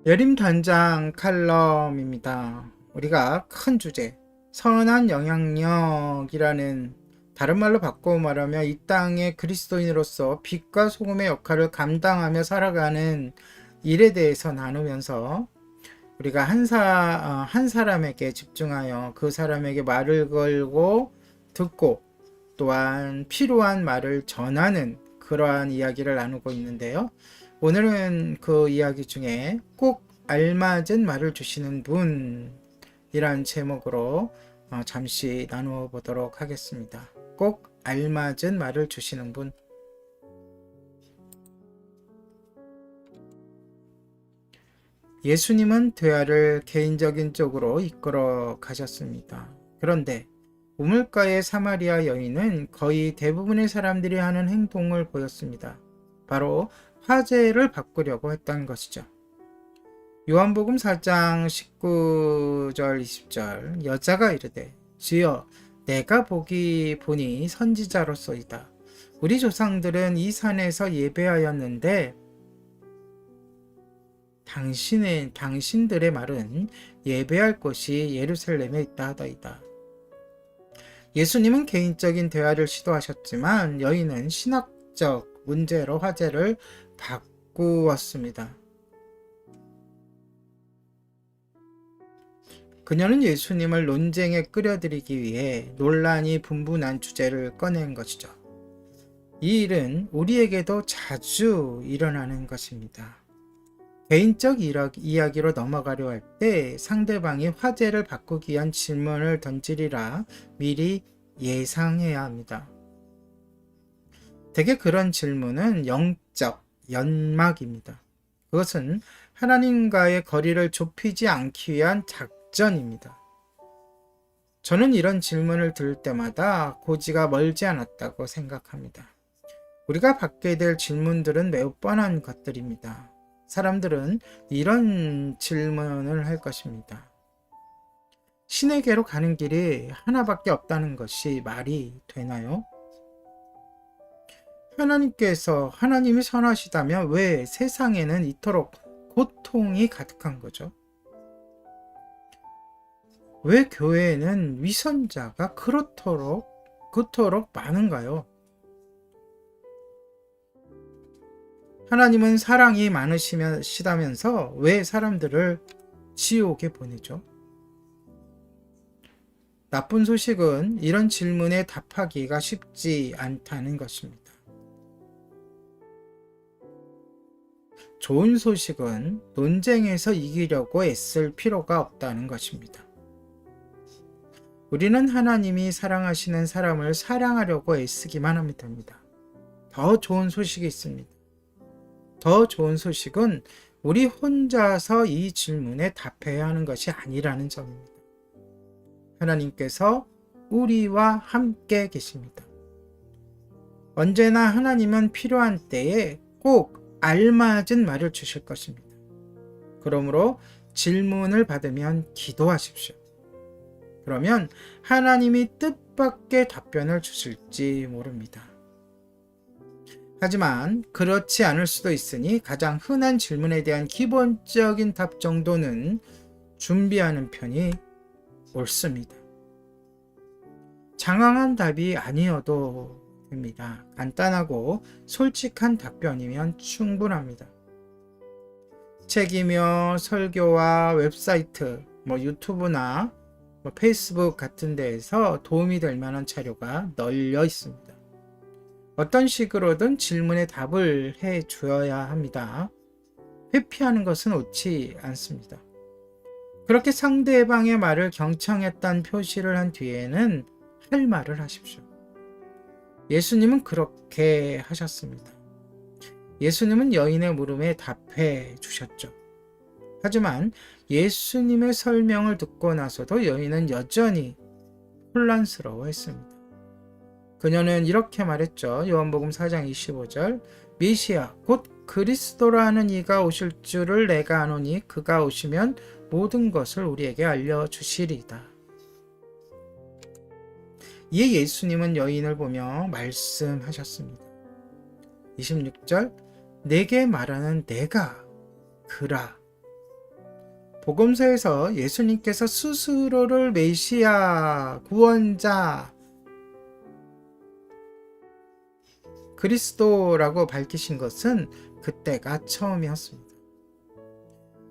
여림 단장 칼럼입니다. 우리가 큰 주제, 선한 영향력이라는, 다른 말로 바꿔 말하면 이 땅의 그리스도인으로서 빛과 소금의 역할을 감당하며 살아가는 일에 대해서 나누면서 우리가 한 사람에게 집중하여 그 사람에게 말을 걸고 듣고 또한 필요한 말을 전하는 그러한 이야기를 나누고 있는데요. 오늘은 그 이야기 중에 꼭 알맞은 말을 주시는 분이란 제목으로 잠시 나누어 보도록 하겠습니다. 꼭 알맞은 말을 주시는 분. 예수님은 대화를 개인적인 쪽으로 이끌어 가셨습니다. 그런데 우물가의 사마리아 여인은 거의 대부분의 사람들이 하는 행동을 보였습니다. 바로 화제를 바꾸려고 했던 것이죠. 요한복음 4장 19절 20절 여자가 이르되 주여 내가 보니 선지자로소이다. 우리 조상들은 이 산에서 예배하였는데 당신들의 말은 예배할 곳이 예루살렘에 있다 하더이다. 예수님은 개인적인 대화를 시도하셨지만 여인은 신학적 문제로 화제를 바꾸었습니다. 그녀는 예수님을 논쟁에 끌어들이기 위해 논란이 분분한 주제를 꺼낸 것이죠. 이 일은 우리에게도 자주 일어나는 것입니다. 개인적 이야기로 넘어가려 할 때 상대방이 화제를 바꾸기 위한 질문을 던지리라 미리 예상해야 합니다. 대개 그런 질문은 영적 연막입니다. 그것은 하나님과의 거리를 좁히지 않기 위한 작전입니다. 저는 이런 질문을 들을 때마다 고지가 멀지 않았다고 생각합니다. 우리가 받게 될 질문들은 매우 뻔한 것들입니다. 사람들은 이런 질문을 할 것입니다. 신에게로 가는 길이 하나밖에 없다는 것이 말이 되나요? 하나님이 선하시다면 왜 세상에는 이토록 고통이 가득한 거죠? 왜 교회에는 위선자가 그토록 많은가요? 하나님은 사랑이 많으시다면서 왜 사람들을 지옥에 보내죠? 나쁜 소식은 이런 질문에 답하기가 쉽지 않다는 것입니다. 좋은 소식은 논쟁에서 이기려고 애쓸 필요가 없다는 것입니다. 우리는 하나님이 사랑하시는 사람을 사랑하려고 애쓰기만 하면 됩니다. 더 좋은 소식이 있습니다. 더 좋은 소식은 우리 혼자서 이 질문에 답해야 하는 것이 아니라는 점입니다. 하나님께서 우리와 함께 계십니다. 언제나 하나님은 필요한 때에 꼭 알맞은 말을 주실 것입니다. 그러므로 질문을 받으면 기도하십시오. 그러면 하나님이 뜻밖의 답변을 주실지 모릅니다. 하지만 그렇지 않을 수도 있으니 가장 흔한 질문에 대한 기본적인 답 정도는 준비하는 편이 옳습니다. 장황한 답이 아니어도 됩니다. 간단하고 솔직한 답변이면 충분합니다. 책이며 설교와 웹사이트, 유튜브나 페이스북 같은 데에서 도움이 될 만한 자료가 널려 있습니다. 어떤 식으로든 질문에 답을 해 주어야 합니다. 회피하는 것은 옳지 않습니다. 그렇게 상대방의 말을 경청했다는 표시를 한 뒤에는 할 말을 하십시오. 예수님은 그렇게 하셨습니다. 예수님은 여인의 물음에 답해 주셨죠. 하지만 예수님의 설명을 듣고 나서도 여인은 여전히 혼란스러워했습니다. 그녀는 이렇게 말했죠. 요한복음 4장 25절 메시아 곧 그리스도라는 이가 오실 줄을 내가 아노니 그가 오시면 모든 것을 우리에게 알려주시리이다. 이에 예수님은 여인을 보며 말씀하셨습니다. 26절 내게 말하는 내가 그라. 복음서에서 예수님께서 스스로를 메시아, 구원자, 그리스도라고 밝히신 것은 그때가 처음이었습니다.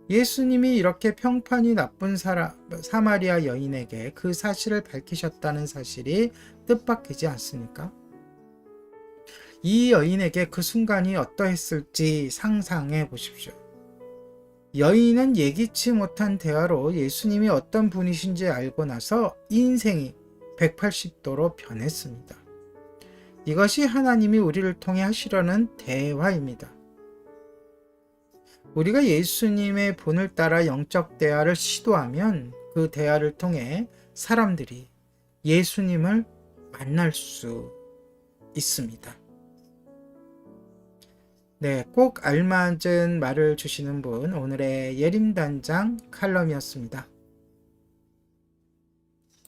예수님이 이렇게 평판이 나쁜 사마리아 여인에게 그 사실을 밝히셨다는 사실이 뜻밖이지 않습니까? 이 여인에게 그 순간이 어떠했을지 상상해 보십시오. 여인은 예기치 못한 대화로 예수님이 어떤 분이신지 알고 나서 인생이 180도로 변했습니다. 이것이 하나님이 우리를 통해 하시려는 대화입니다. 우리가 예수님의 본을 따라 영적 대화를 시도하면 그 대화를 통해 사람들이 예수님을 만날 수 있습니다. 네, 꼭 알맞은 말을 주시는 분, 오늘의 예림단장 칼럼이었습니다.